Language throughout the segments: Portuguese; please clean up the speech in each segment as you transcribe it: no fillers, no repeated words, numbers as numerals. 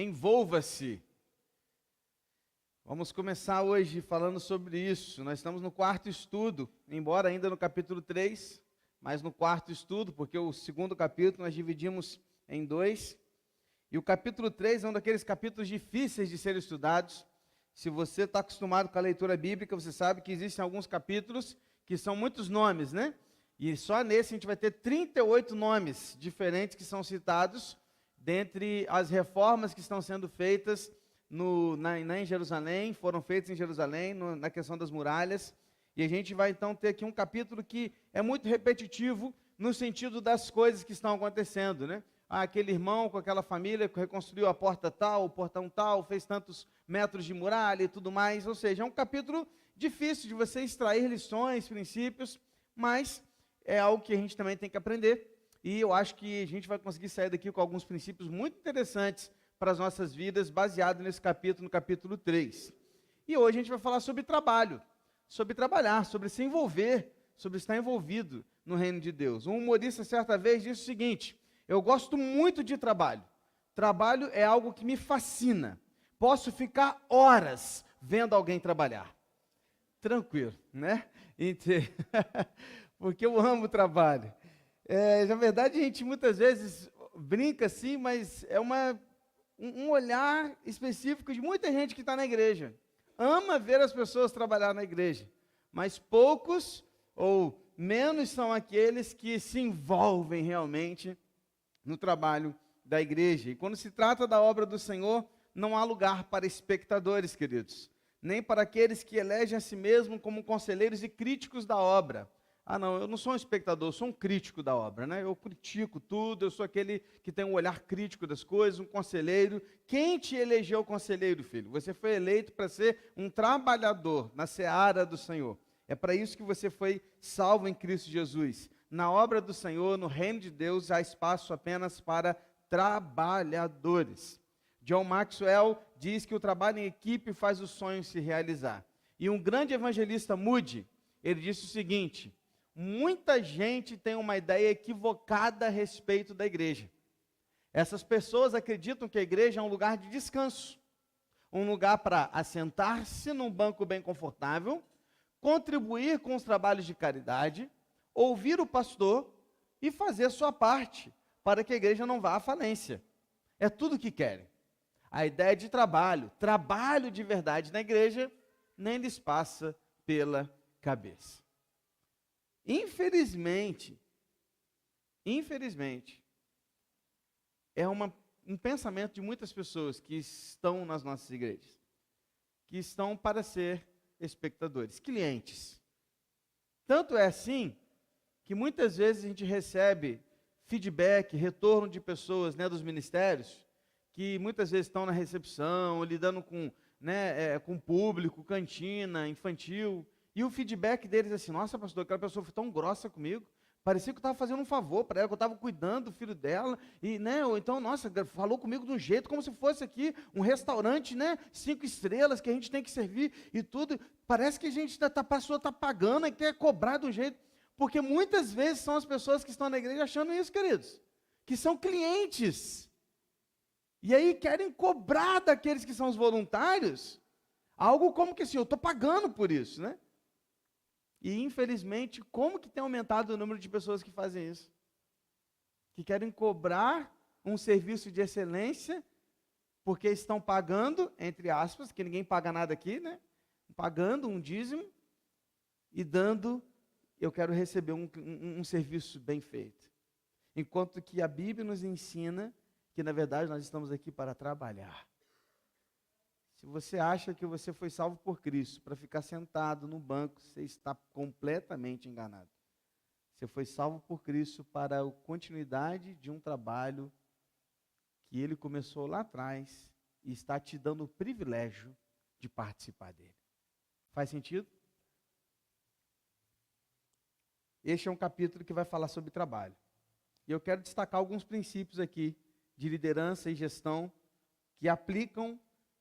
Envolva-se. Vamos começar hoje falando sobre isso. Nós estamos no quarto estudo, embora ainda no capítulo 3, mas no quarto estudo, porque o segundo capítulo nós dividimos em dois. E o capítulo 3 é um daqueles capítulos difíceis de serem estudados. Se você está acostumado com a leitura bíblica, você sabe que existem alguns capítulos que são muitos nomes, né? E só nesse a gente vai ter 38 nomes diferentes que são citados dentre as reformas que estão sendo feitas em Jerusalém, foram feitas em Jerusalém, na questão das muralhas. E a gente vai então ter aqui um capítulo que é muito repetitivo no sentido das coisas que estão acontecendo, né? Aquele irmão com aquela família que reconstruiu a porta tal, o portão tal, fez tantos metros de muralha e tudo mais. Ou seja, é um capítulo difícil de você extrair lições, princípios, mas é algo que a gente também tem que aprender. E eu acho que a gente vai conseguir sair daqui com alguns princípios muito interessantes para as nossas vidas, baseado nesse capítulo, no capítulo 3. E hoje a gente vai falar sobre trabalho, sobre trabalhar, sobre se envolver, sobre estar envolvido no reino de Deus. Um humorista certa vez disse o seguinte: eu gosto muito de trabalho. Trabalho é algo que me fascina. Posso ficar horas vendo alguém trabalhar. Tranquilo, né? Porque eu amo o trabalho. Na verdade, a gente muitas vezes brinca assim, mas é um olhar específico de muita gente que está na igreja. Ama ver as pessoas trabalhar na igreja, mas poucos ou menos são aqueles que se envolvem realmente no trabalho da igreja. E quando se trata da obra do Senhor, não há lugar para espectadores, queridos, nem para aqueles que elegem a si mesmos como conselheiros e críticos da obra. Não, eu não sou um espectador, eu sou um crítico da obra, né? Eu critico tudo, eu sou aquele que tem um olhar crítico das coisas, um conselheiro. Quem te elegeu conselheiro, filho? Você foi eleito para ser um trabalhador na seara do Senhor. É para isso que você foi salvo em Cristo Jesus. Na obra do Senhor, no reino de Deus, há espaço apenas para trabalhadores. John Maxwell diz que o trabalho em equipe faz o sonho se realizar. E um grande evangelista, Moody, ele disse o seguinte: muita gente tem uma ideia equivocada a respeito da igreja. Essas pessoas acreditam que a igreja é um lugar de descanso, um lugar para assentar-se num banco bem confortável, contribuir com os trabalhos de caridade, ouvir o pastor e fazer a sua parte para que a igreja não vá à falência. É tudo o que querem. A ideia de trabalho de verdade na igreja, nem lhes passa pela cabeça. Infelizmente, é um pensamento de muitas pessoas que estão nas nossas igrejas, que estão para ser espectadores, clientes. Tanto é assim, que muitas vezes a gente recebe feedback, retorno de pessoas, né, dos ministérios, que muitas vezes estão na recepção, lidando com público, cantina, infantil, e o feedback deles é assim: nossa, pastor, aquela pessoa foi tão grossa comigo, parecia que eu estava fazendo um favor para ela, que eu estava cuidando do filho dela, ou então, nossa, falou comigo de um jeito, como se fosse aqui um restaurante, 5 estrelas, que a gente tem que servir e tudo. Parece que a pessoa está pagando e quer cobrar de um jeito, porque muitas vezes são as pessoas que estão na igreja achando isso, queridos, que são clientes, e aí querem cobrar daqueles que são os voluntários, algo como que assim, eu estou pagando por isso, né? E, infelizmente, como que tem aumentado o número de pessoas que fazem isso? Que querem cobrar um serviço de excelência, porque estão pagando, entre aspas, que ninguém paga nada aqui, né? Pagando um dízimo e dando, eu quero receber um serviço bem feito. Enquanto que a Bíblia nos ensina que, na verdade, nós estamos aqui para trabalhar. Se você acha que você foi salvo por Cristo para ficar sentado no banco, você está completamente enganado. Você foi salvo por Cristo para a continuidade de um trabalho que Ele começou lá atrás e está te dando o privilégio de participar dele. Faz sentido? Este é um capítulo que vai falar sobre trabalho. E eu quero destacar alguns princípios aqui de liderança e gestão que aplicam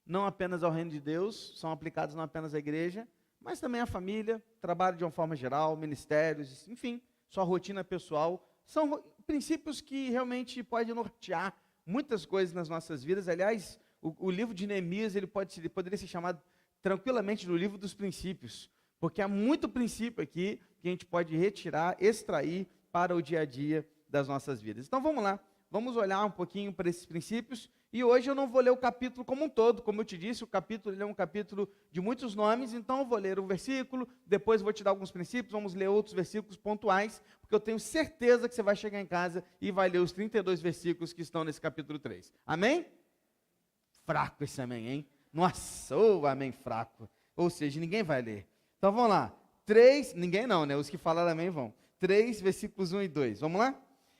não apenas ao reino de Deus, são aplicados não apenas à igreja, mas também à família, trabalho de uma forma geral, ministérios, enfim, sua rotina pessoal. São princípios que realmente podem nortear muitas coisas nas nossas vidas. Aliás, O livro de Neemias ele poderia ser chamado tranquilamente do livro dos princípios, porque há muito princípio aqui que a gente pode retirar, extrair para o dia a dia das nossas vidas. Então vamos lá, vamos olhar um pouquinho para esses princípios, e hoje eu não vou ler o capítulo como um todo, como eu te disse, o capítulo ele é um capítulo de muitos nomes, então eu vou ler um versículo, depois vou te dar alguns princípios, vamos ler outros versículos pontuais, porque eu tenho certeza que você vai chegar em casa e vai ler os 32 versículos que estão nesse capítulo 3. Amém? Fraco esse amém, hein? Nossa, amém fraco. Ou seja, ninguém vai ler. Então vamos lá. 3, ninguém não, né? Os que falaram amém vão. 3, versículos 1 e 2. Vamos lá?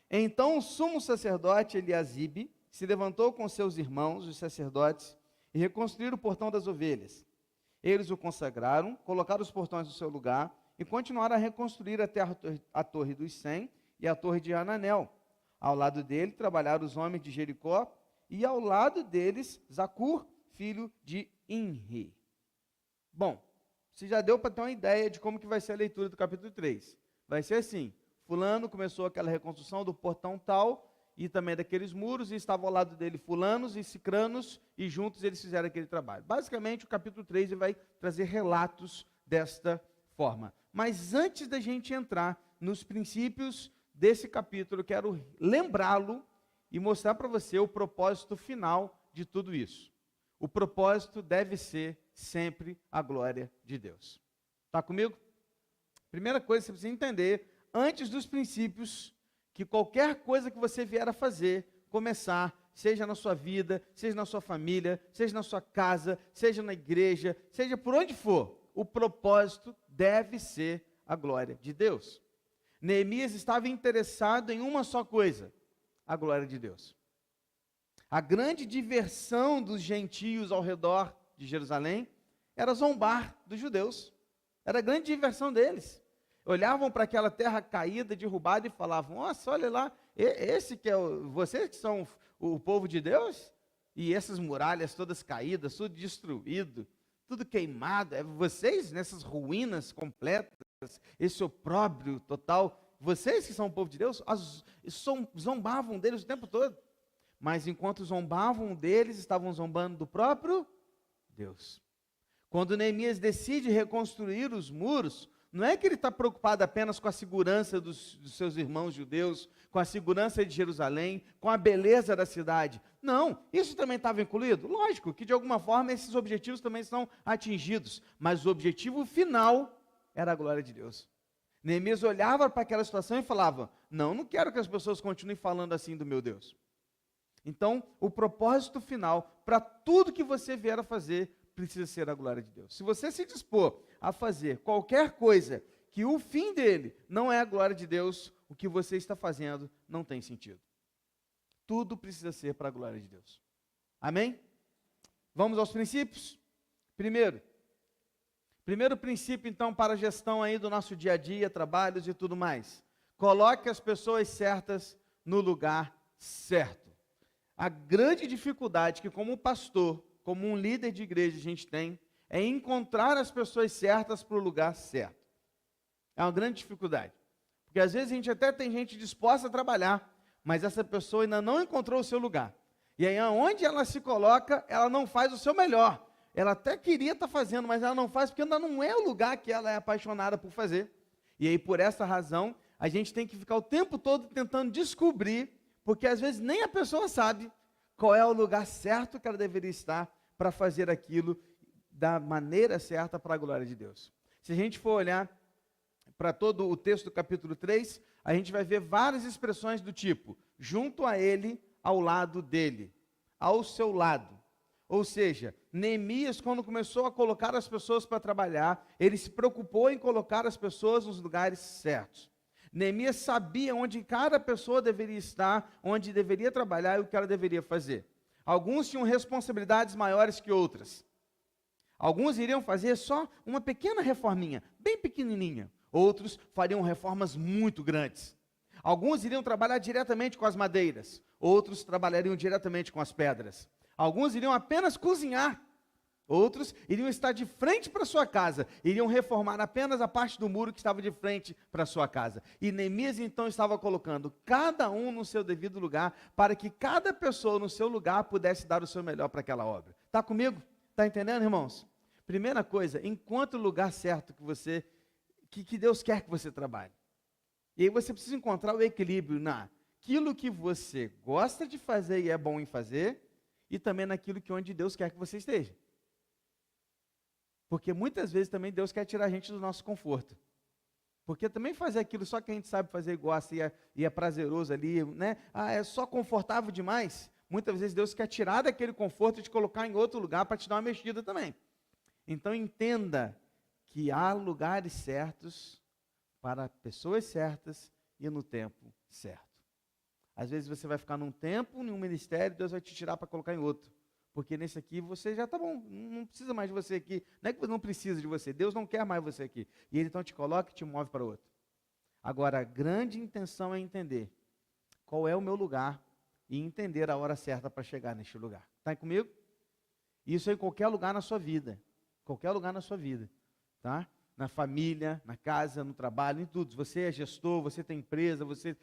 Então o sumo sacerdote Eliasibe se levantou com seus irmãos, os sacerdotes, e reconstruíram o portão das ovelhas. Eles o consagraram, colocaram os portões no seu lugar e continuaram a reconstruir até a torre dos 100 e a torre de Hananel. Ao lado dele trabalharam os homens de Jericó e ao lado deles Zacur, filho de Imri. Bom, você já deu para ter uma ideia de como que vai ser a leitura do capítulo 3. Vai ser assim, fulano começou aquela reconstrução do portão tal, e também daqueles muros, e estavam ao lado dele fulanos e cicranos, e juntos eles fizeram aquele trabalho. Basicamente, o capítulo 3 vai trazer relatos desta forma. Mas antes da gente entrar nos princípios desse capítulo, eu quero lembrá-lo e mostrar para você o propósito final de tudo isso. O propósito deve ser sempre a glória de Deus. Está comigo? Primeira coisa que você precisa entender, antes dos princípios, que qualquer coisa que você vier a fazer, começar, seja na sua vida, seja na sua família, seja na sua casa, seja na igreja, seja por onde for, o propósito deve ser a glória de Deus. Neemias estava interessado em uma só coisa, a glória de Deus. A grande diversão dos gentios ao redor de Jerusalém era zombar dos judeus. Era a grande diversão deles. Olhavam para aquela terra caída, derrubada e falavam, nossa, olha lá, esse que é vocês que são o povo de Deus? E essas muralhas todas caídas, tudo destruído, tudo queimado, é vocês nessas ruínas completas, esse opróbrio total, vocês que são o povo de Deus, zombavam deles o tempo todo. Mas enquanto zombavam deles, estavam zombando do próprio Deus. Quando Neemias decide reconstruir os muros, não é que ele está preocupado apenas com a segurança dos seus irmãos judeus, com a segurança de Jerusalém, com a beleza da cidade. Não, isso também estava incluído. Lógico que de alguma forma esses objetivos também são atingidos, mas o objetivo final era a glória de Deus. Neemias olhava para aquela situação e falava, não quero que as pessoas continuem falando assim do meu Deus. Então, o propósito final, para tudo que você vier a fazer, precisa ser a glória de Deus. Se você se dispor a fazer qualquer coisa que o fim dele não é a glória de Deus, o que você está fazendo não tem sentido. Tudo precisa ser para a glória de Deus. Amém? Vamos aos princípios? Primeiro princípio, então, para a gestão aí do nosso dia a dia, trabalhos e tudo mais. Coloque as pessoas certas no lugar certo. A grande dificuldade que como pastor, como um líder de igreja a gente tem, é encontrar as pessoas certas para o lugar certo. É uma grande dificuldade. Porque às vezes a gente até tem gente disposta a trabalhar, mas essa pessoa ainda não encontrou o seu lugar. E aí onde ela se coloca, ela não faz o seu melhor. Ela até queria estar fazendo, mas ela não faz porque ainda não é o lugar que ela é apaixonada por fazer. E aí por essa razão, a gente tem que ficar o tempo todo tentando descobrir, porque às vezes nem a pessoa sabe qual é o lugar certo que ela deveria estar para fazer aquilo da maneira certa para a glória de Deus. Se a gente for olhar para todo o texto do capítulo 3, a gente vai ver várias expressões do tipo, junto a ele, ao lado dele, ao seu lado. Ou seja, Neemias, quando começou a colocar as pessoas para trabalhar, ele se preocupou em colocar as pessoas nos lugares certos. Neemias sabia onde cada pessoa deveria estar, onde deveria trabalhar e o que ela deveria fazer. Alguns tinham responsabilidades maiores que outras. Alguns iriam fazer só uma pequena reforminha, bem pequenininha. Outros fariam reformas muito grandes. Alguns iriam trabalhar diretamente com as madeiras. Outros trabalhariam diretamente com as pedras. Alguns iriam apenas cozinhar. Outros iriam estar de frente para sua casa, iriam reformar apenas a parte do muro que estava de frente para sua casa. E Neemias então estava colocando cada um no seu devido lugar, para que cada pessoa no seu lugar pudesse dar o seu melhor para aquela obra. Está comigo? Está entendendo, irmãos? Primeira coisa, encontre o lugar certo que Deus quer que você trabalhe. E aí você precisa encontrar o equilíbrio naquilo que você gosta de fazer e é bom em fazer, e também naquilo que onde Deus quer que você esteja. Porque muitas vezes também Deus quer tirar a gente do nosso conforto. Porque também fazer aquilo só que a gente sabe fazer e gosta e é prazeroso ali, né? É só confortável demais. Muitas vezes Deus quer tirar daquele conforto e te colocar em outro lugar para te dar uma mexida também. Então entenda que há lugares certos para pessoas certas e no tempo certo. Às vezes você vai ficar num tempo, em um ministério, Deus vai te tirar para colocar em outro. Porque nesse aqui você já está bom, não precisa mais de você aqui. Não é que você não precisa de você, Deus não quer mais você aqui. E Ele então te coloca e te move para outro. Agora, a grande intenção é entender qual é o meu lugar e entender a hora certa para chegar neste lugar. Está aí comigo? Isso é em qualquer lugar na sua vida. Qualquer lugar na sua vida. Tá? Na família, na casa, no trabalho, em tudo. Você é gestor, você tem empresa, você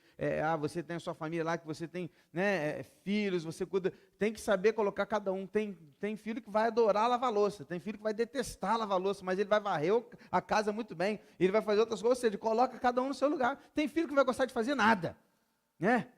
tem a sua família lá, que você tem, né, filhos, você cuida. Tem que saber colocar cada um. Tem filho que vai adorar lavar louça, tem filho que vai detestar lavar louça, mas ele vai varrer a casa muito bem, ele vai fazer outras coisas, ou seja, coloca cada um no seu lugar. Tem filho que vai gostar de fazer nada, né?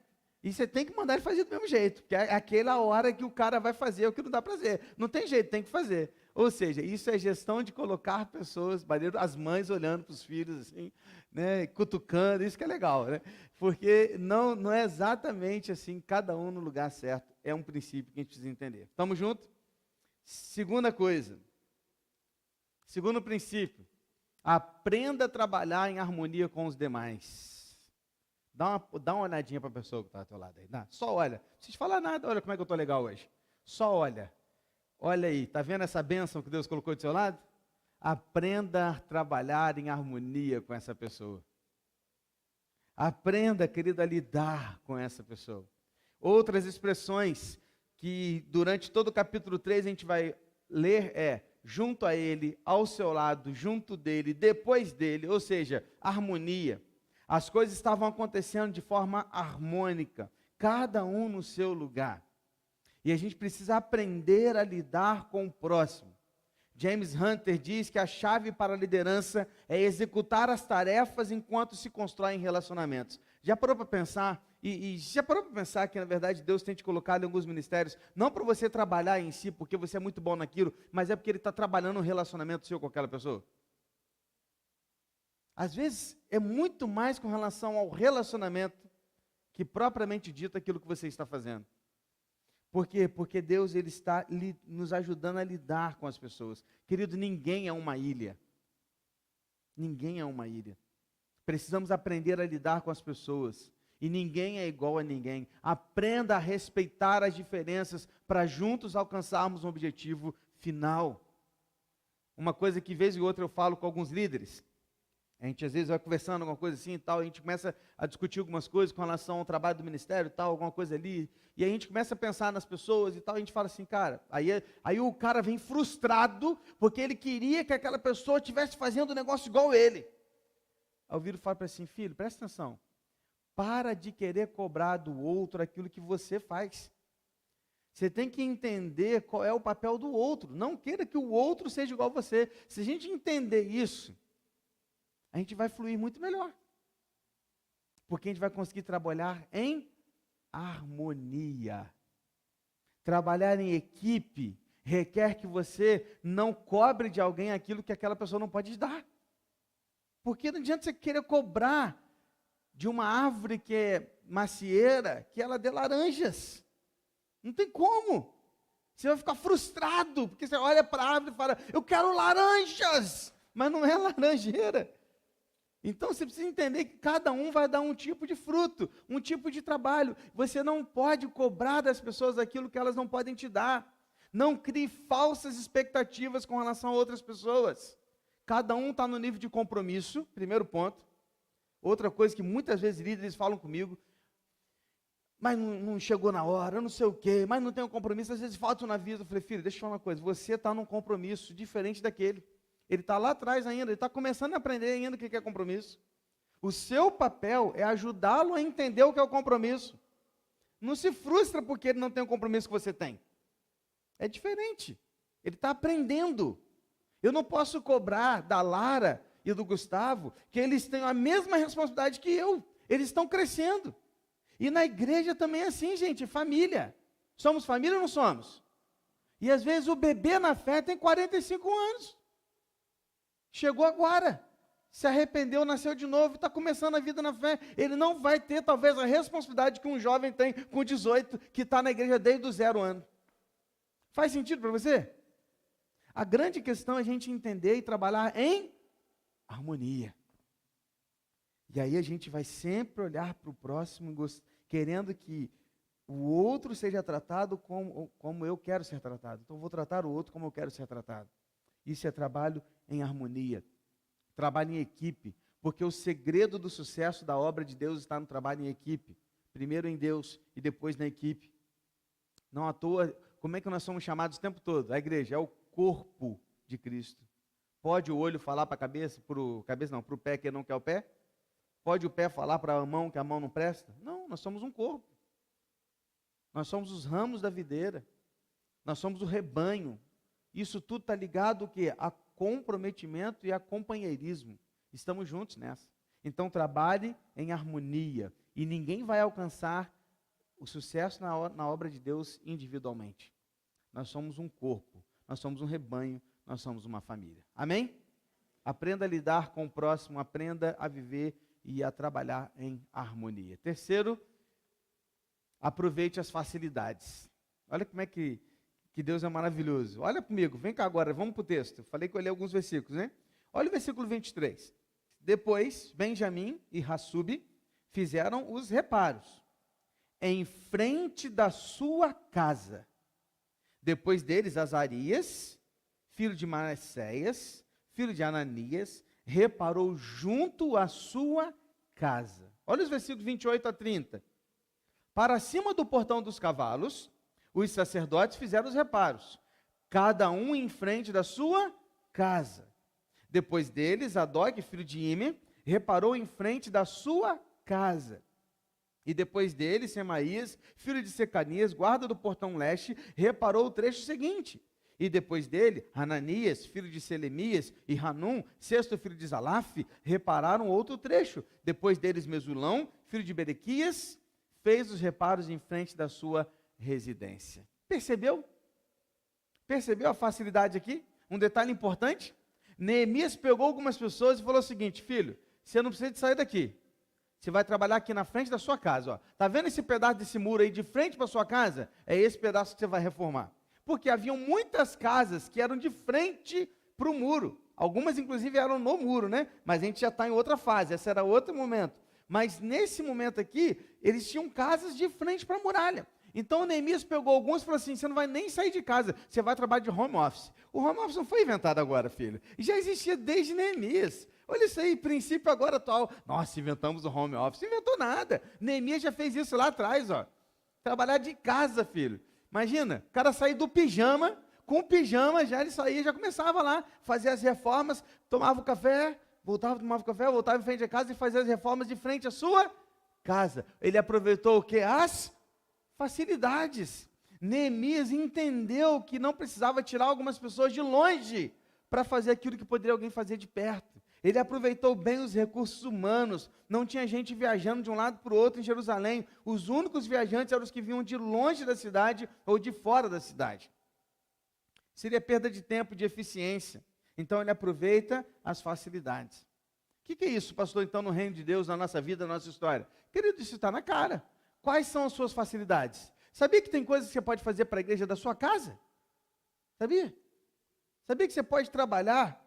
E você tem que mandar ele fazer do mesmo jeito, porque é aquela hora que o cara vai fazer o que não dá prazer. Não tem jeito, tem que fazer. Ou seja, isso é gestão de colocar pessoas, as mães olhando para os filhos assim, né, cutucando, isso que é legal, né? Porque não é exatamente assim, cada um no lugar certo, é um princípio que a gente precisa entender. Estamos juntos? Segunda coisa, segundo princípio, aprenda a trabalhar em harmonia com os demais. Dá uma olhadinha para a pessoa que está ao teu lado aí, só olha, não precisa falar nada, olha como é que eu estou legal hoje, só olha. Olha aí, está vendo essa bênção que Deus colocou do seu lado? Aprenda a trabalhar em harmonia com essa pessoa. Aprenda, querido, a lidar com essa pessoa. Outras expressões que durante todo o capítulo 3 a gente vai ler junto a ele, ao seu lado, junto dele, depois dele, ou seja, harmonia. As coisas estavam acontecendo de forma harmônica, cada um no seu lugar. E a gente precisa aprender a lidar com o próximo. James Hunter diz que a chave para a liderança é executar as tarefas enquanto se constroem relacionamentos. Já parou para pensar? E já parou para pensar que, na verdade, Deus tem te colocado em alguns ministérios, não para você trabalhar em si, porque você é muito bom naquilo, mas é porque Ele está trabalhando um relacionamento seu com aquela pessoa? Às vezes, é muito mais com relação ao relacionamento que propriamente dito aquilo que você está fazendo. Por quê? Porque Deus ele está nos ajudando a lidar com as pessoas. Querido, ninguém é uma ilha. Ninguém é uma ilha. Precisamos aprender a lidar com as pessoas. E ninguém é igual a ninguém. Aprenda a respeitar as diferenças para juntos alcançarmos um objetivo final. Uma coisa que, vez em outra, eu falo com alguns líderes. A gente às vezes vai conversando alguma coisa assim e tal, a gente começa a discutir algumas coisas com relação ao trabalho do ministério e tal, alguma coisa ali, e a gente começa a pensar nas pessoas e tal, a gente fala assim, cara, aí o cara vem frustrado, porque ele queria que aquela pessoa estivesse fazendo um negócio igual ele. Aí o viro fala para assim, filho, presta atenção, para de querer cobrar do outro aquilo que você faz. Você tem que entender qual é o papel do outro, não queira que o outro seja igual a você. Se a gente entender isso, a gente vai fluir muito melhor. Porque a gente vai conseguir trabalhar em harmonia. Trabalhar em equipe requer que você não cobre de alguém aquilo que aquela pessoa não pode dar. Porque não adianta você querer cobrar de uma árvore que é macieira, que ela dê laranjas. Não tem como. Você vai ficar frustrado, porque você olha para a árvore e fala, eu quero laranjas, mas não é laranjeira. Então você precisa entender que cada um vai dar um tipo de fruto, um tipo de trabalho. Você não pode cobrar das pessoas aquilo que elas não podem te dar. Não crie falsas expectativas com relação a outras pessoas. Cada um está no nível de compromisso, primeiro ponto. Outra coisa que muitas vezes líderes falam comigo, mas não chegou na hora, não sei o quê, mas não tem um compromisso, às vezes falta na vida. Eu falei, filho, deixa eu falar uma coisa, você está num compromisso diferente daquele. Ele está lá atrás ainda, ele está começando a aprender ainda o que é compromisso. O seu papel é ajudá-lo a entender o que é o compromisso. Não se frustra porque ele não tem o compromisso que você tem. É diferente. Ele está aprendendo. Eu não posso cobrar da Lara e do Gustavo que eles tenham a mesma responsabilidade que eu. Eles estão crescendo. E na igreja também é assim, gente, família. Somos família ou não somos? E às vezes o bebê na fé tem 45 anos. Chegou agora. Se arrependeu, nasceu de novo, está começando a vida na fé. Ele não vai ter, talvez, a responsabilidade que um jovem tem com 18, que está na igreja desde o 0 ano. Faz sentido para você? A grande questão é a gente entender e trabalhar em harmonia. E aí a gente vai sempre olhar para o próximo, querendo que o outro seja tratado como eu quero ser tratado. Então eu vou tratar o outro como eu quero ser tratado. Isso é trabalho em harmonia. Trabalho em equipe, porque o segredo do sucesso da obra de Deus está no trabalho em equipe. Primeiro em Deus e depois na equipe. Não à toa, como é que nós somos chamados o tempo todo? A igreja é o corpo de Cristo. Pode o olho falar para a cabeça, para o pé que não quer o pé? Pode o pé falar para a mão que a mão não presta? Não, nós somos um corpo. Nós somos os ramos da videira. Nós somos o rebanho. Isso tudo está ligado o quê? A comprometimento e a companheirismo. Estamos juntos nessa. Então trabalhe em harmonia. E ninguém vai alcançar o sucesso na obra de Deus individualmente. Nós somos um corpo. Nós somos um rebanho. Nós somos uma família. Amém? Aprenda a lidar com o próximo. Aprenda a viver e a trabalhar em harmonia. Terceiro, aproveite as facilidades. Olha como é que Deus é maravilhoso. Olha comigo, vem cá agora, vamos para o texto. Falei que eu li alguns versículos, né? Olha o versículo 23. Depois, Benjamim e Hassub fizeram os reparos em frente da sua casa. Depois deles, Azarias, filho de Manassés, filho de Ananias, reparou junto à sua casa. Olha os versículos 28 a 30. Para cima do portão dos cavalos, os sacerdotes fizeram os reparos, cada um em frente da sua casa. Depois deles, Zadok, filho de Imer, reparou em frente da sua casa. E depois dele, Semaías, filho de Secanias, guarda do portão leste, reparou o trecho seguinte. E depois dele, Hananias, filho de Selemias, e Hanum, sexto filho de Zalaf, repararam outro trecho. Depois deles, Mesulão, filho de Berequias, fez os reparos em frente da sua residência. Percebeu? Percebeu a facilidade aqui? Um detalhe importante. Neemias pegou algumas pessoas e falou o seguinte: filho, você não precisa de sair daqui. Você vai trabalhar aqui na frente da sua casa. Ó. Tá vendo esse pedaço desse muro aí de frente para a sua casa? É esse pedaço que você vai reformar. Porque haviam muitas casas que eram de frente para o muro. Algumas, inclusive, eram no muro, né? Mas a gente já está em outra fase. Esse era outro momento. Mas nesse momento aqui, eles tinham casas de frente para a muralha. Então o Neemias pegou alguns e falou assim: você não vai nem sair de casa, você vai trabalhar de home office. O home office não foi inventado agora, filho. Já existia desde Neemias. Olha isso aí, princípio agora atual. Nossa, inventamos o home office. Não inventou nada. Neemias já fez isso lá atrás, ó. Trabalhar de casa, filho. Imagina, o cara sair do pijama, com o pijama já ele saía, já começava lá, fazia as reformas, tomava o café, tomava o café, voltava em frente à casa e fazia as reformas de frente à sua casa. Ele aproveitou o quê? As facilidades. Neemias entendeu que não precisava tirar algumas pessoas de longe para fazer aquilo que poderia alguém fazer de perto. Ele aproveitou bem os recursos humanos. Não tinha gente viajando de um lado para o outro em Jerusalém. Os únicos viajantes eram os que vinham de longe da cidade ou de fora da cidade. Seria perda de tempo, de eficiência. Então ele aproveita as facilidades. O que é isso, pastor, então, no reino de Deus, na nossa vida, na nossa história? Querido, isso está na cara. Quais são as suas facilidades? Sabia que tem coisas que você pode fazer para a igreja da sua casa? Sabia? Sabia que você pode trabalhar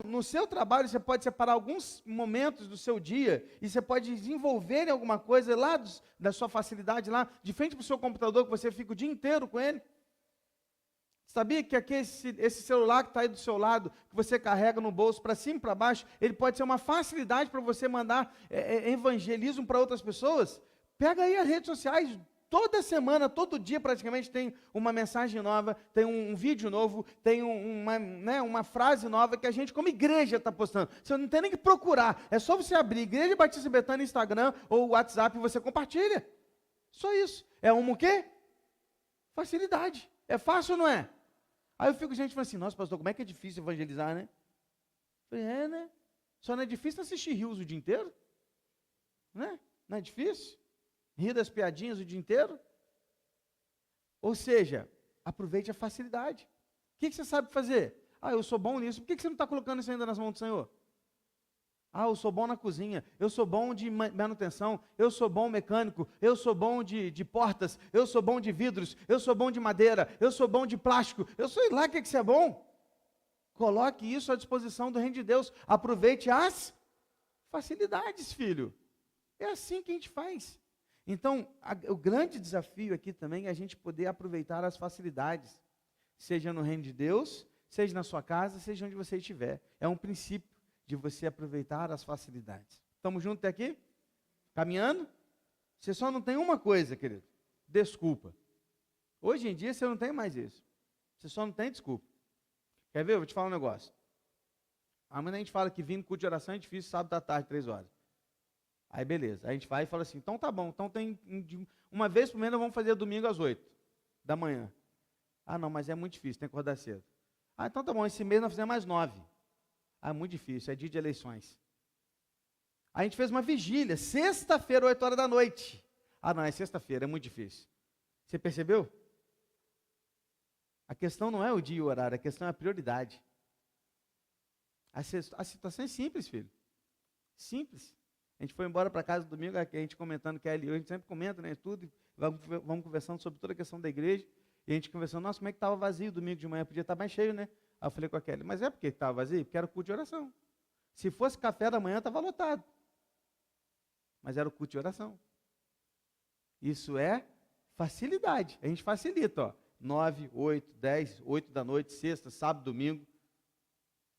no seu trabalho, você pode separar alguns momentos do seu dia e você pode desenvolver em alguma coisa lá da sua facilidade, lá de frente para o seu computador, que você fica o dia inteiro com ele? Sabia que esse celular que está aí do seu lado, que você carrega no bolso, para cima e para baixo, ele pode ser uma facilidade para você mandar evangelismo para outras pessoas? Pega aí as redes sociais, toda semana, todo dia praticamente tem uma mensagem nova, tem um vídeo novo, tem uma frase nova que a gente como igreja está postando. Você não tem nem que procurar, é só você abrir Igreja Batista Betânia no Instagram ou WhatsApp e você compartilha. Só isso. É o quê? Facilidade. É fácil ou não é? Aí eu fico, gente, falando assim, nossa, pastor, como é que é difícil evangelizar, né? Eu falei, né? Só não é difícil assistir rios o dia inteiro? Né? Não é difícil? Rir das piadinhas o dia inteiro? Ou seja, aproveite a facilidade. O que você sabe fazer? Ah, eu sou bom nisso. Por que você não está colocando isso ainda nas mãos do Senhor? Ah, eu sou bom na cozinha, eu sou bom de manutenção, eu sou bom mecânico, eu sou bom de portas, eu sou bom de vidros, eu sou bom de madeira, eu sou bom de plástico, eu sei lá o que você é bom. Coloque isso à disposição do reino de Deus. Aproveite as facilidades, filho. É assim que a gente faz. Então, o grande desafio aqui também é a gente poder aproveitar as facilidades, seja no reino de Deus, seja na sua casa, seja onde você estiver. É um princípio de você aproveitar as facilidades. Estamos juntos até aqui? Caminhando? Você só não tem uma coisa, querido. Desculpa. Hoje em dia você não tem mais isso. Você só não tem desculpa. Quer ver? Eu vou te falar um negócio. Amanhã a gente fala que vindo culto de oração é difícil, sábado à tarde, 3 horas. Aí beleza. Aí a gente vai e fala assim, então tá bom. Então tem uma vez por mês nós vamos fazer domingo às 8 da manhã. Ah não, mas é muito difícil, tem que acordar cedo. Ah, então tá bom, esse mês nós fizemos mais 9. Ah, é muito difícil, é dia de eleições. A gente fez uma vigília, sexta-feira, 8 horas da noite. Ah não, é sexta-feira, é muito difícil. Você percebeu? A questão não é o dia e o horário, a questão é a prioridade. A situação é simples, filho. Simples. A gente foi embora para casa no domingo, a gente comentando que é ali, a gente sempre comenta, né, tudo, vamos conversando sobre toda a questão da igreja, e a gente conversando, nossa, como é que estava vazio domingo de manhã, podia estar mais cheio, né? Aí eu falei com a Kelly, mas é porque estava vazio? Porque era o culto de oração. Se fosse café da manhã, estava lotado. Mas era o culto de oração. Isso é facilidade, a gente facilita, ó. 9, 8, 10, 8 da noite, sexta, sábado, domingo,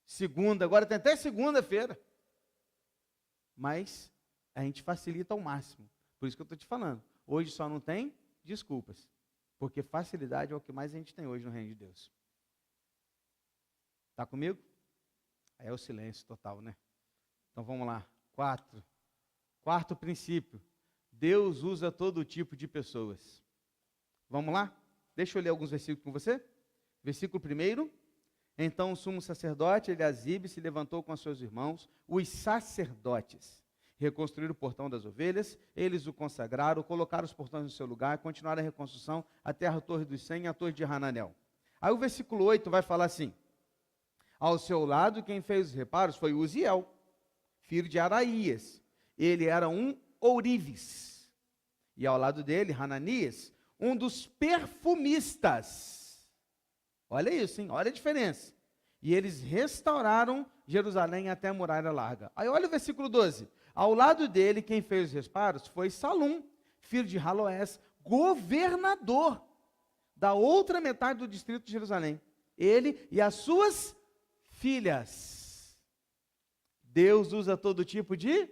segunda, agora tem até segunda-feira. Mas a gente facilita ao máximo. Por isso que eu estou te falando. Hoje só não tem desculpas. Porque facilidade é o que mais a gente tem hoje no reino de Deus. Está comigo? Aí é o silêncio total, né? Então vamos lá. 4. Quarto princípio. Deus usa todo tipo de pessoas. Vamos lá? Deixa eu ler alguns versículos com você. Versículo 1. Então o sumo sacerdote, Eliasibe, se levantou com os seus irmãos, os sacerdotes, reconstruíram o portão das ovelhas, eles o consagraram, colocaram os portões no seu lugar, continuaram a reconstrução até a torre dos 100 e a torre de Hananel. Aí o versículo 8 vai falar assim, ao seu lado quem fez os reparos foi Uziel, filho de Araías, ele era um ourives, e ao lado dele, Hananias, um dos perfumistas. Olha isso, hein? Olha a diferença. E eles restauraram Jerusalém até a muralha larga. Aí olha o versículo 12. Ao lado dele, quem fez os reparos foi Salum, filho de Haloés, governador da outra metade do distrito de Jerusalém. Ele e as suas filhas. Deus usa todo tipo de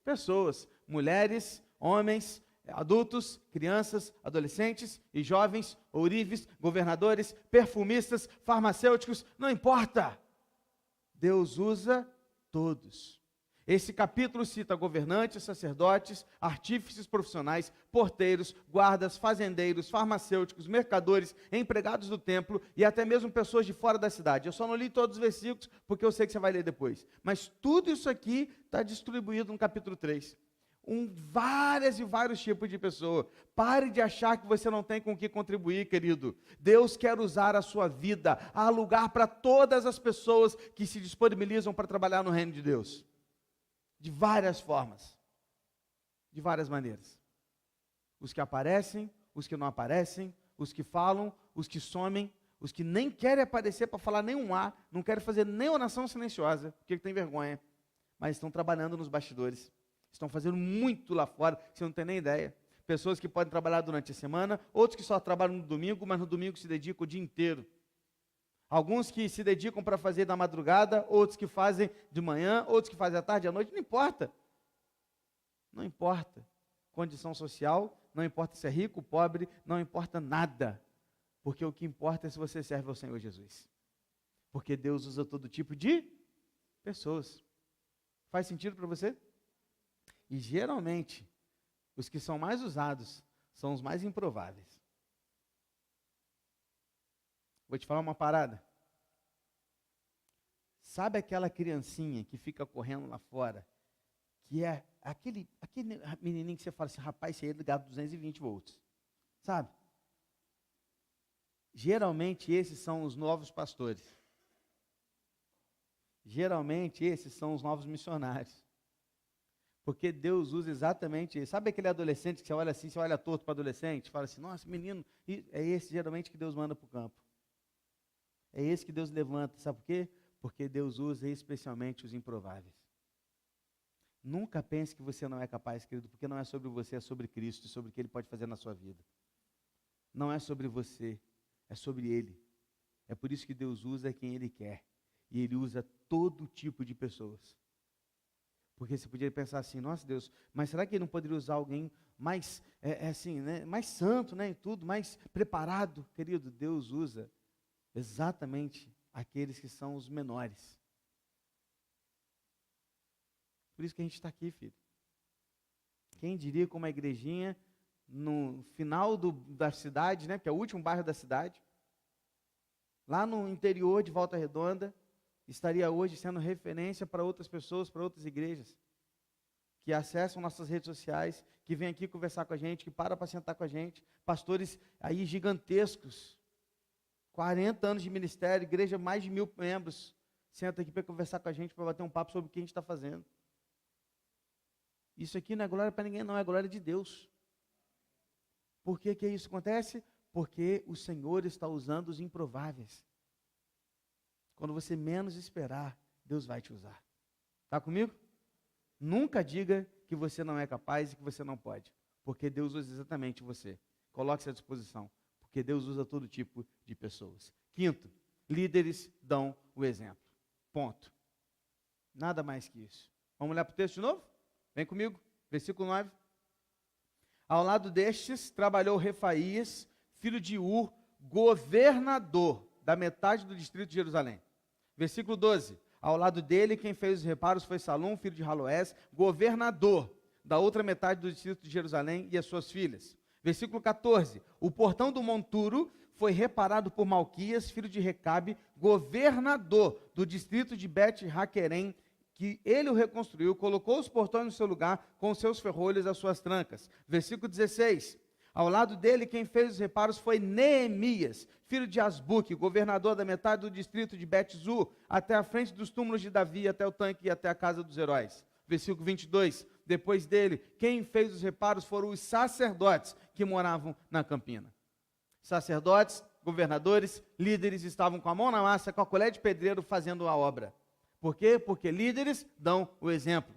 pessoas, mulheres, homens, adultos, crianças, adolescentes e jovens, ourives, governadores, perfumistas, farmacêuticos, não importa. Deus usa todos. Esse capítulo cita governantes, sacerdotes, artífices profissionais, porteiros, guardas, fazendeiros, farmacêuticos, mercadores, empregados do templo e até mesmo pessoas de fora da cidade. Eu só não li todos os versículos porque eu sei que você vai ler depois. Mas tudo isso aqui está distribuído no capítulo 3. Várias e vários tipos de pessoa. Pare de achar que você não tem com o que contribuir, querido. Deus quer usar a sua vida. Há lugar para todas as pessoas que se disponibilizam para trabalhar no reino de Deus. De várias formas. De várias maneiras. Os que aparecem, os que não aparecem, os que falam, os que somem, os que nem querem aparecer para falar nenhum A, não querem fazer nem oração silenciosa, porque tem vergonha, mas estão trabalhando nos bastidores. Estão fazendo muito lá fora, você não tem nem ideia. Pessoas que podem trabalhar durante a semana, outros que só trabalham no domingo, mas no domingo se dedicam o dia inteiro. Alguns que se dedicam para fazer da madrugada, outros que fazem de manhã, outros que fazem à tarde e à noite, não importa. Não importa. condição social, não importa se é rico, pobre, não importa nada. Porque o que importa é se você serve ao Senhor Jesus. Porque Deus usa todo tipo de pessoas. Faz sentido para você? E geralmente, os que são mais usados são os mais improváveis. Vou te falar uma parada. Sabe aquela criancinha que fica correndo lá fora, que é aquele menininho que você fala assim, rapaz, esse aí é ligado 220 volts, sabe? Geralmente esses são os novos pastores. Geralmente esses são os novos missionários. Porque Deus usa exatamente isso. Sabe aquele adolescente que você olha assim, você olha torto para o adolescente, fala assim, nossa, menino, é esse geralmente que Deus manda para o campo. É esse que Deus levanta, sabe por quê? Porque Deus usa especialmente os improváveis. Nunca pense que você não é capaz, querido, porque não é sobre você, é sobre Cristo, sobre o que Ele pode fazer na sua vida. Não é sobre você, é sobre Ele. É por isso que Deus usa quem Ele quer. E Ele usa todo tipo de pessoas. Porque você poderia pensar assim, nossa Deus, mas será que Ele não poderia usar alguém mais, assim, né, mais santo, né, em tudo, mais preparado? Querido, Deus usa exatamente aqueles que são os menores. Por isso que a gente está aqui, filho. Quem diria como a igrejinha, no final da cidade, né, que é o último bairro da cidade, lá no interior de Volta Redonda, estaria hoje sendo referência para outras pessoas, para outras igrejas, que acessam nossas redes sociais, que vêm aqui conversar com a gente, que param para sentar com a gente, pastores aí gigantescos, 40 anos de ministério, igreja mais de 1000 membros, senta aqui para conversar com a gente, para bater um papo sobre o que a gente está fazendo. Isso aqui não é glória para ninguém, não, é glória de Deus. Por que que isso acontece? Porque o Senhor está usando os improváveis. Quando você menos esperar, Deus vai te usar. Está comigo? Nunca diga que você não é capaz e que você não pode, porque Deus usa exatamente você. Coloque-se à disposição, porque Deus usa todo tipo de pessoas. Quinto, líderes dão o exemplo. Ponto. Nada mais que isso. Vamos olhar para o texto de novo? Vem comigo, versículo 9. Ao lado destes, trabalhou Refaías, filho de Ur, governador da metade do distrito de Jerusalém. Versículo 12. Ao lado dele, quem fez os reparos foi Salum, filho de Haloés, governador da outra metade do distrito de Jerusalém e as suas filhas. Versículo 14. O portão do monturo foi reparado por Malquias, filho de Recabe, governador do distrito de Bet-Raquerem, que ele o reconstruiu, colocou os portões no seu lugar, com os seus ferrolhos e as suas trancas. Versículo 16. Ao lado dele, quem fez os reparos foi Neemias, filho de Asbuque, governador da metade do distrito de Bet-Zur, até a frente dos túmulos de Davi, até o tanque e até a casa dos heróis. Versículo 22. Depois dele, quem fez os reparos foram os sacerdotes que moravam na campina. Sacerdotes, governadores, líderes estavam com a mão na massa, com a colher de pedreiro, fazendo a obra. Por quê? Porque líderes dão o exemplo.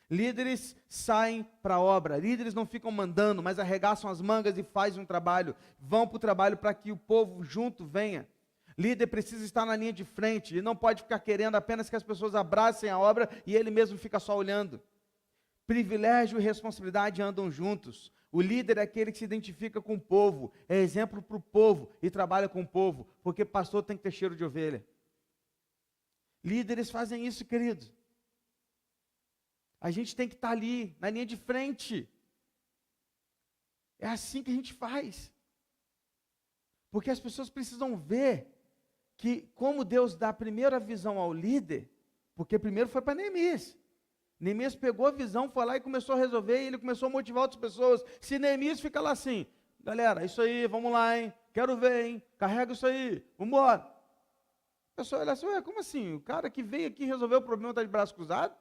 Líderes saem para a obra, líderes não ficam mandando, mas arregaçam as mangas e fazem um trabalho, vão para o trabalho para que o povo junto venha. Líder precisa estar na linha de frente, ele não pode ficar querendo apenas que as pessoas abracem a obra e ele mesmo fica só olhando. Privilégio e responsabilidade andam juntos. O líder é aquele que se identifica com o povo, é exemplo para o povo e trabalha com o povo, porque pastor tem que ter cheiro de ovelha. Líderes fazem isso, queridos. A gente tem que estar ali, na linha de frente. É assim que a gente faz. Porque as pessoas precisam ver que, como Deus dá a primeira visão ao líder, porque primeiro foi para Neemias. Neemias pegou a visão, foi lá e começou a resolver, e ele começou a motivar outras pessoas. Se Neemias fica lá assim, galera, isso aí, vamos lá, hein? Quero ver, hein? Carrega isso aí, vamos embora. A pessoa olha assim, ué, como assim? O cara que veio aqui resolver o problema está de braço cruzado?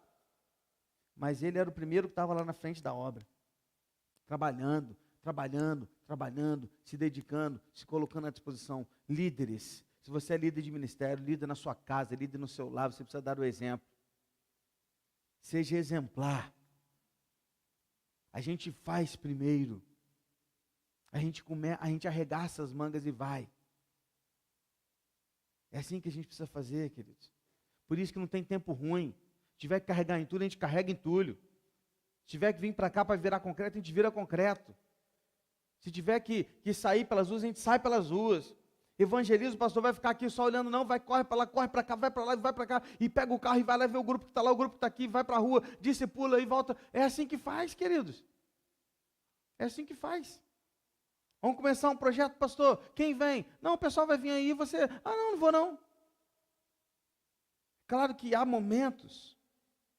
Mas ele era o primeiro que estava lá na frente da obra, trabalhando, se dedicando, se colocando à disposição. Líderes, se você é líder de ministério, líder na sua casa, líder no seu lar, você precisa dar o exemplo. Seja exemplar. A gente faz primeiro. A gente arregaça as mangas e vai. É assim que a gente precisa fazer, queridos. Por isso que não tem tempo ruim. Se tiver que carregar entulho, a gente carrega entulho. Se tiver que vir para cá para virar concreto, a gente vira concreto. Se tiver que sair pelas ruas, a gente sai pelas ruas. Evangeliza, o pastor vai ficar aqui só olhando, não, vai, corre para lá, corre para cá, vai para lá, vai para cá, e pega o carro e vai lá ver o grupo que está lá, o grupo que está aqui, vai para a rua, discipula e volta. É assim que faz, queridos. É assim que faz. Vamos começar um projeto, pastor, quem vem? Não, o pessoal vai vir aí, você, não vou não. Claro que há momentos,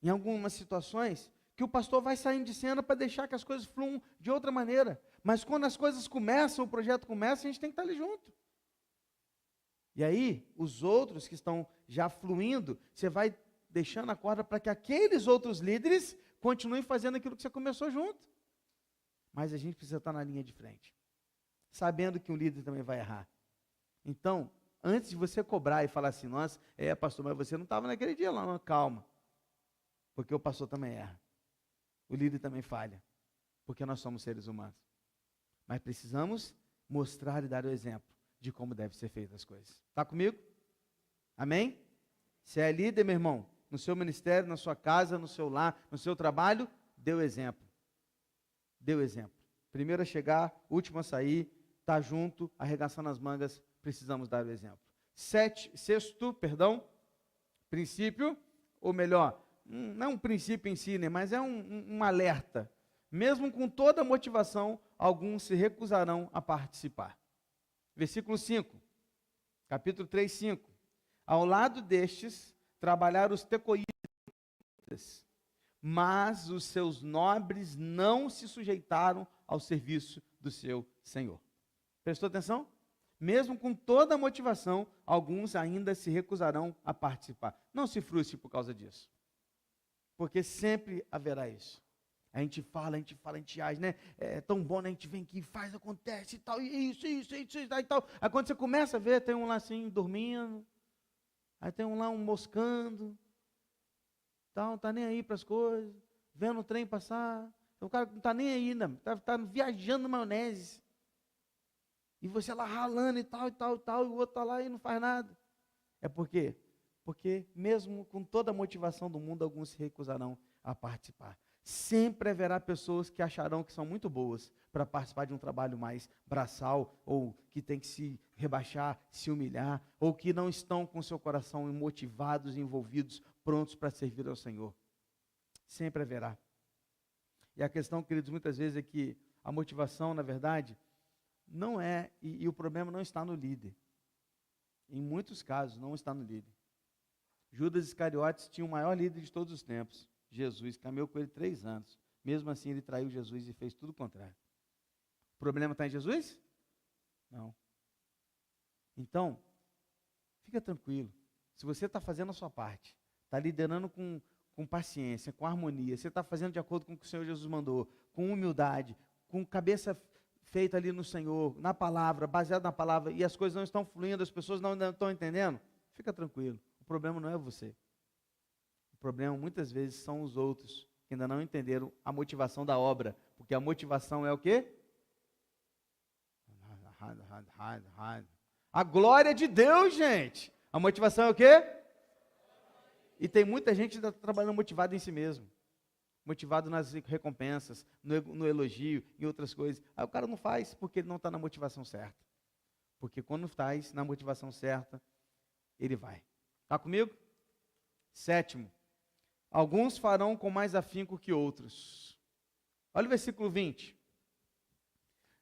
em algumas situações, que o pastor vai saindo de cena para deixar que as coisas fluam de outra maneira. Mas quando as coisas começam, o projeto começa, a gente tem que estar ali junto. E aí, os outros que estão já fluindo, você vai deixando a corda para que aqueles outros líderes continuem fazendo aquilo que você começou junto. Mas a gente precisa estar na linha de frente, sabendo que o líder também vai errar. Então, antes de você cobrar e falar assim, nossa, pastor, mas você não estava naquele dia lá, não, calma. Porque o pastor também erra. O líder também falha. Porque nós somos seres humanos. Mas precisamos mostrar e dar o exemplo de como deve ser feita as coisas. Está comigo? Amém? Se é líder, meu irmão, no seu ministério, na sua casa, no seu lar, no seu trabalho, dê o exemplo. Dê o exemplo. Primeiro a chegar, último a sair, está junto, arregaçando as mangas, precisamos dar o exemplo. Sexto, princípio, ou melhor, não é um princípio em si, né, mas é um alerta. Mesmo com toda a motivação, alguns se recusarão a participar. Versículo 5, capítulo 3, 5. Ao lado destes, trabalharam os tecoítas, mas os seus nobres não se sujeitaram ao serviço do seu Senhor. Prestou atenção? Mesmo com toda a motivação, alguns ainda se recusarão a participar. Não se frustre por causa disso, porque sempre haverá isso. A gente fala, a gente age, né? É tão bom, né? A gente vem aqui, faz, acontece e tal, e isso e tal. Aí quando você começa a ver, tem um lá assim, dormindo, aí tem um lá, moscando, tal, não está nem aí para as coisas, vendo o trem passar, o cara não está nem aí ainda, está viajando na maionese, e você lá ralando e tal, e o outro está lá e não faz nada. É por quê? Porque mesmo com toda a motivação do mundo, alguns se recusarão a participar. Sempre haverá pessoas que acharão que são muito boas para participar de um trabalho mais braçal, ou que tem que se rebaixar, se humilhar, ou que não estão com seu coração motivados, envolvidos, prontos para servir ao Senhor. Sempre haverá. E a questão, queridos, muitas vezes é que a motivação, na verdade, não é, e o problema não está no líder. Em muitos casos, não está no líder. Judas Iscariotes tinha o maior líder de todos os tempos, Jesus, caminhou com ele 3 anos. Mesmo assim, ele traiu Jesus e fez tudo o contrário. O problema está em Jesus? Não. Então, fica tranquilo. Se você está fazendo a sua parte, está liderando com paciência, com harmonia, você está fazendo de acordo com o que o Senhor Jesus mandou, com humildade, com cabeça feita ali no Senhor, na palavra, baseado na palavra, e as coisas não estão fluindo, as pessoas não estão entendendo, fica tranquilo. O problema não é você. O problema, muitas vezes, são os outros, que ainda não entenderam a motivação da obra. Porque a motivação é o quê? A glória de Deus, gente. A motivação é o quê? E tem muita gente que está trabalhando motivado em si mesmo. Motivado nas recompensas, no elogio, em outras coisas. Aí o cara não faz porque ele não está na motivação certa. Porque quando faz na motivação certa, ele vai. Está comigo? 7. Alguns farão com mais afinco que outros. Olha o versículo 20.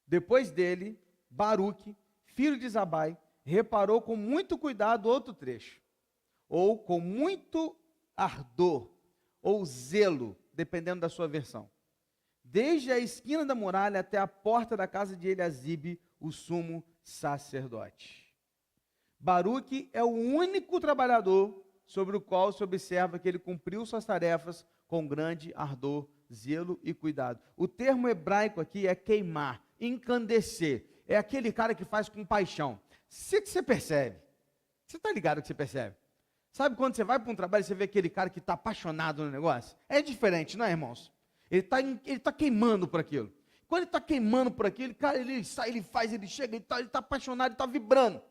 Depois dele, Baruque, filho de Zabai, reparou com muito cuidado outro trecho. Ou com muito ardor, ou zelo, dependendo da sua versão. Desde a esquina da muralha até a porta da casa de Eliasibe, o sumo sacerdote. Baruque é o único trabalhador sobre o qual se observa que ele cumpriu suas tarefas com grande ardor, zelo e cuidado. O termo hebraico aqui é queimar, encandecer. É aquele cara que faz com paixão. Você percebe? Você está ligado que você percebe? Sabe quando você vai para um trabalho e você vê aquele cara que está apaixonado no negócio? É diferente, não é, irmãos? Ele tá queimando por aquilo. Quando ele está queimando por aquilo, cara, ele sai, ele faz, ele chega, ele está apaixonado, ele está vibrando.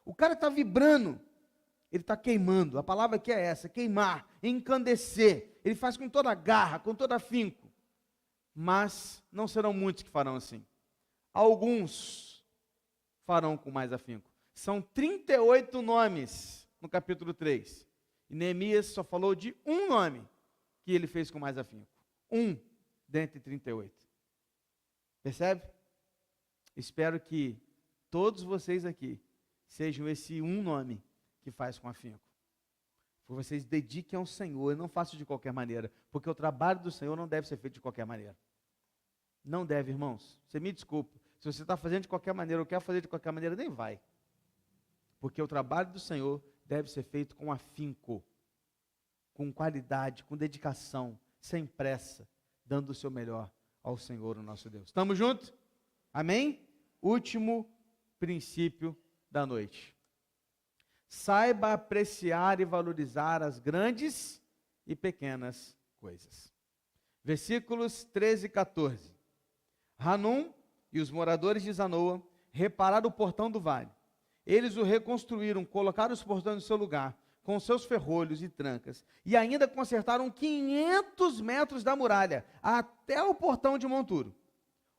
O cara está vibrando. Ele está queimando, a palavra aqui é essa, queimar, encandecer. Ele faz com toda a garra, com todo afinco. mas não serão muitos que farão assim. Alguns farão com mais afinco. São 38 nomes no capítulo 3. E Neemias só falou de um nome que ele fez com mais afinco. Um dentre 38. Percebe? Espero que todos vocês aqui sejam esse um nome que faz com afinco. Que vocês dediquem ao Senhor e não façam de qualquer maneira, porque o trabalho do Senhor não deve ser feito de qualquer maneira. Não deve, irmãos. Você me desculpe. Se você está fazendo de qualquer maneira ou quer fazer de qualquer maneira, nem vai. Porque o trabalho do Senhor deve ser feito com afinco, com qualidade, com dedicação, sem pressa, dando o seu melhor ao Senhor, o nosso Deus. Estamos juntos? Amém? Último princípio da noite. Saiba apreciar e valorizar as grandes e pequenas coisas. Versículos 13 e 14. Hanum e os moradores de Zanoa repararam o portão do vale. Eles o reconstruíram, colocaram os portões no seu lugar, com seus ferrolhos e trancas, e ainda consertaram 500 metros da muralha, até o portão de monturo.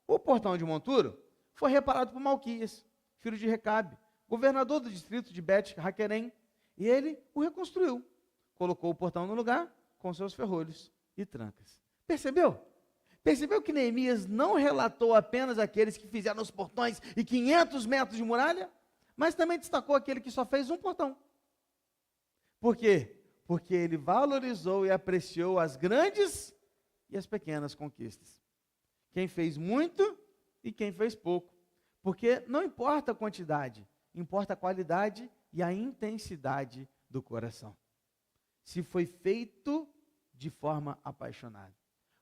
O portão de monturo foi reparado por Malquias, filho de Recabe, governador do distrito de Bet-Raquerem, e ele o reconstruiu. Colocou o portão no lugar, com seus ferrolhos e trancas. Percebeu? Percebeu que Neemias não relatou apenas aqueles que fizeram os portões e 500 metros de muralha, mas também destacou aquele que só fez um portão. Por quê? Porque ele valorizou e apreciou as grandes e as pequenas conquistas. Quem fez muito e quem fez pouco. Porque não importa a quantidade, importa a qualidade e a intensidade do coração. Se foi feito de forma apaixonada.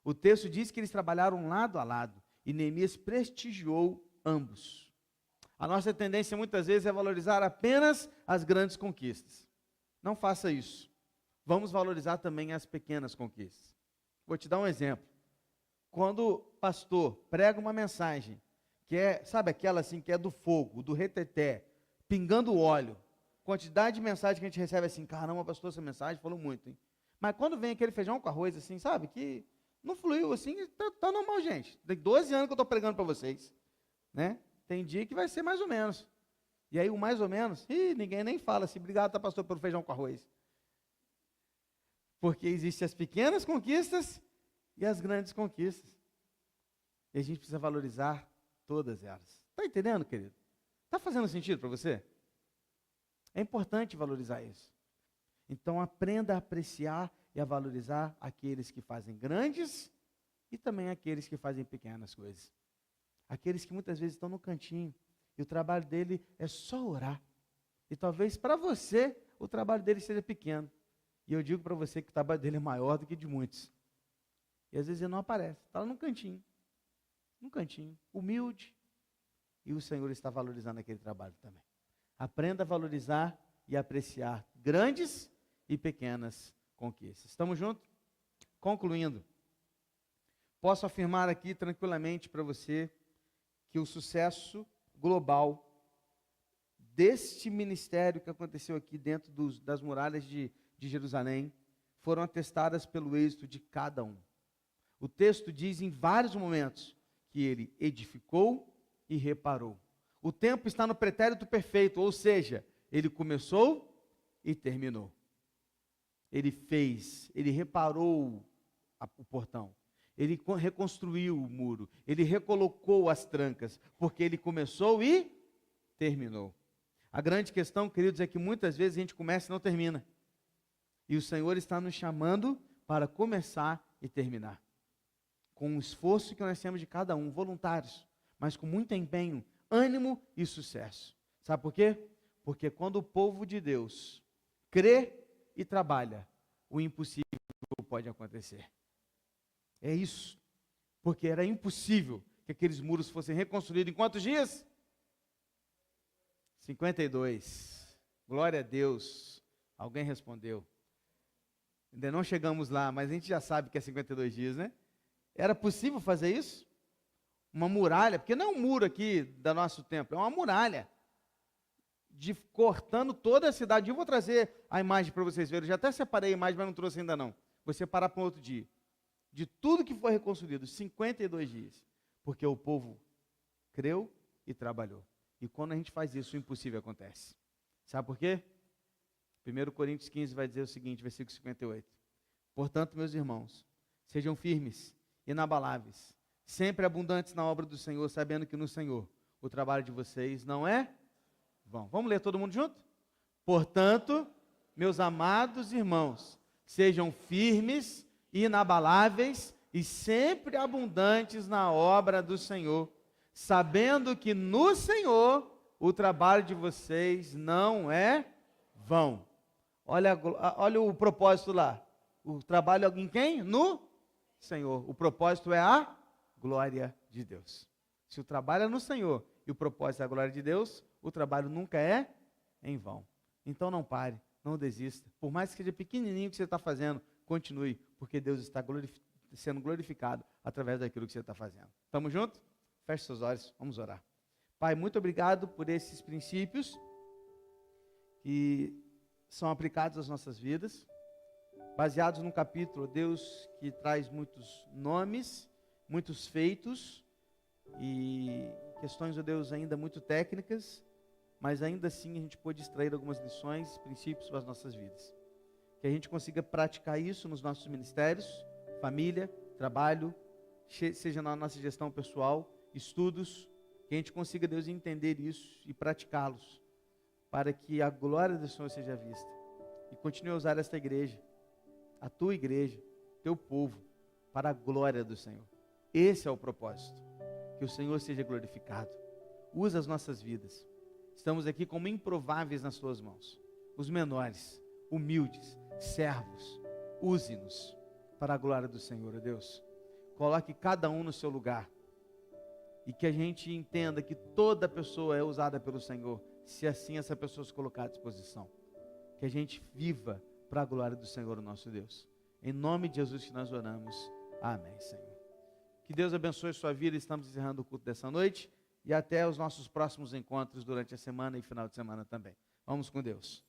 O texto diz que eles trabalharam lado a lado e Neemias prestigiou ambos. A nossa tendência muitas vezes é valorizar apenas as grandes conquistas. Não faça isso. Vamos valorizar também as pequenas conquistas. Vou te dar um exemplo. Quando o pastor prega uma mensagem, que é, sabe aquela assim, que é do fogo, do reteté, pingando óleo, quantidade de mensagem que a gente recebe assim, caramba, pastor, essa mensagem falou muito, hein? Mas quando vem aquele feijão com arroz assim, sabe, que não fluiu assim, tá normal, gente. Tem 12 anos que eu estou pregando para vocês, né? Tem dia que vai ser mais ou menos. E aí o mais ou menos, ninguém nem fala assim, obrigado, tá, pastor, pelo feijão com arroz. Porque existem as pequenas conquistas e as grandes conquistas. E a gente precisa valorizar todas elas. Está entendendo, querido? Está fazendo sentido para você? É importante valorizar isso. Então aprenda a apreciar e a valorizar aqueles que fazem grandes e também aqueles que fazem pequenas coisas. Aqueles que muitas vezes estão no cantinho e o trabalho dele é só orar. E talvez para você o trabalho dele seja pequeno. E eu digo para você que o trabalho dele é maior do que de muitos. E às vezes ele não aparece, está lá num cantinho, humilde. E o Senhor está valorizando aquele trabalho também. Aprenda a valorizar e apreciar grandes e pequenas conquistas. Estamos juntos? Concluindo, posso afirmar aqui tranquilamente para você que o sucesso global deste ministério que aconteceu aqui dentro das muralhas de Jerusalém foram atestadas pelo êxito de cada um. O texto diz em vários momentos que ele edificou e reparou. O tempo está no pretérito perfeito, ou seja, ele começou e terminou. Ele fez, ele reparou o portão, ele reconstruiu o muro, ele recolocou as trancas, porque ele começou e terminou. A grande questão, queridos, é que muitas vezes a gente começa e não termina. E o Senhor está nos chamando para começar e terminar. Com o esforço que nós temos de cada um, voluntários, mas com muito empenho, ânimo e sucesso. Sabe por quê? Porque quando o povo de Deus crê e trabalha, o impossível pode acontecer. É isso. Porque era impossível que aqueles muros fossem reconstruídos em quantos dias? 52. Glória a Deus. Alguém respondeu. Ainda não chegamos lá, mas a gente já sabe que é 52 dias, né? Era possível fazer isso? Uma muralha, porque não é um muro aqui do nosso templo, é uma muralha, cortando toda a cidade. Eu vou trazer a imagem para vocês verem, eu já até separei a imagem, mas não trouxe ainda não. Vou separar para um outro dia. de tudo que foi reconstruído, 52 dias. Porque o povo creu e trabalhou. E quando a gente faz isso, o impossível acontece. Sabe por quê? 1 Coríntios 15 vai dizer o seguinte, versículo 58. Portanto, meus irmãos, sejam firmes, inabaláveis, sempre abundantes na obra do Senhor, sabendo que no Senhor o trabalho de vocês não é vão. Vamos ler todo mundo junto? Portanto, meus amados irmãos, sejam firmes, inabaláveis e sempre abundantes na obra do Senhor, sabendo que no Senhor o trabalho de vocês não é vão. Olha o propósito lá. O trabalho em quem? No Senhor. O propósito é a glória de Deus. Se o trabalho é no Senhor e o propósito é a glória de Deus, o trabalho nunca é em vão. Então não pare, não desista. Por mais que seja pequenininho que você está fazendo, continue, porque Deus está sendo glorificado através daquilo que você está fazendo. Estamos juntos? Feche seus olhos, vamos orar. Pai, muito obrigado por esses princípios que são aplicados às nossas vidas, baseados num capítulo, Deus, que traz muitos nomes, muitos feitos e questões, ó Deus, ainda muito técnicas, mas ainda assim a gente pode extrair algumas lições, princípios para as nossas vidas. Que a gente consiga praticar isso nos nossos ministérios, família, trabalho, seja na nossa gestão pessoal, estudos, que a gente consiga, Deus, entender isso e praticá-los, para que a glória do Senhor seja vista. E continue a usar esta igreja, a tua igreja, teu povo, para a glória do Senhor. Esse é o propósito, que o Senhor seja glorificado. Usa as nossas vidas. Estamos aqui como improváveis nas tuas mãos. Os menores, humildes, servos, use-nos para a glória do Senhor, ó Deus. Coloque cada um no seu lugar. E que a gente entenda que toda pessoa é usada pelo Senhor, se assim essa pessoa se colocar à disposição. Que a gente viva para a glória do Senhor, o nosso Deus. Em nome de Jesus que nós oramos. Amém, Senhor. Que Deus abençoe sua vida. Estamos encerrando o culto dessa noite. E até os nossos próximos encontros durante a semana e final de semana também. Vamos com Deus.